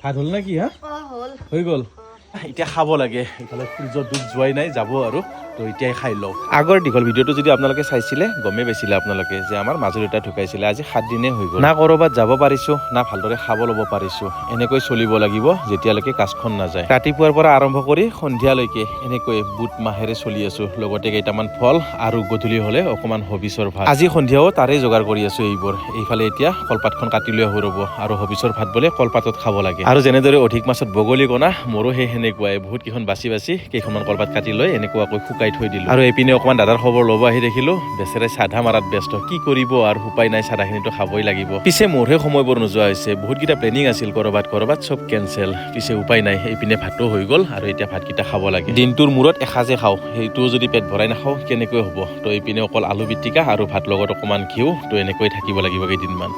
ভাত হ'ল না কি হা হৈ গ'ল এতিয়া খাব লাগে ইফালে ফ্ৰিজত দুখ যোৱাই নাই যাব আৰু তো এতিয়াই খাই লওঁ আগৰ দীঘল ভিডিঅ'টো যদি আপোনালোকে চাইছিলে গমেই পাইছিলে আপোনালোকে যে আমাৰ মাজুৰ এটা ঢুকাইছিলে আজি 7 দিনে হৈ গ'ল না ক'ৰবাত যাব পাৰিছো না ভালদৰে খাব ল'ব পাৰিছো এনেকৈ চলিব লাগিব যেতিয়ালৈকে কাজখন নাযায় ৰাতিপুৱাৰ পৰা আৰম্ভ কৰি সন্ধিয়ালৈকে এনেকৈ বুট মাহেৰে চলি আছো লগতে কেইটামান ফল আৰু গধূলি হ'লে অকমান হবিছৰ ভাত আজি সন্ধিয়াও তাৰে যোগাৰ কৰি আছো এইবোৰ এইফালে এতিয়া কলপাতখন কাটি লৈ আহো ৰ'ব আৰু হবিছৰ ভাত বোলে কলপাতত খাব লাগে আৰু যেনেদৰে অধিক মাছত বগলী কণা মোৰো সেই সেনেকুৱাই বহুত কেইখন বাছি বাছি কেইখনমান কলপাত কাটি লৈ এনেকুৱাকৈ শুকাই থৈ দিলো আৰু এইপিনে অকমান দাদাৰ খবৰ ল'ব আহি দেখিলো বেচেৰাই চাধা মাৰাত ব্যস্ত কি কৰিব আৰু উপায় নাই চাধাখিনিতো খাবই লাগিব পিছে মোৰহে সময়বোৰ নোযোৱা হৈছে বহুতকেইটা প্লেনিং আছিল কৰবাত চব কেঞ্চেল পিছে উপায় নাই এইপিনে ভাতো হৈ গ'ল আৰু এতিয়া ভাতকেইটা খাব লাগে দিনটোৰ মূৰত এসাঁজে খাওঁ সেইটোও যদি পেট ভৰাই নাখাওঁ কেনেকৈ হ'ব তো এইপিনে অকল আলু পিটিকা আৰু ভাত লগত অকমান ঘিউ তো এনেকৈ থাকিব লাগিব কেইদিনমান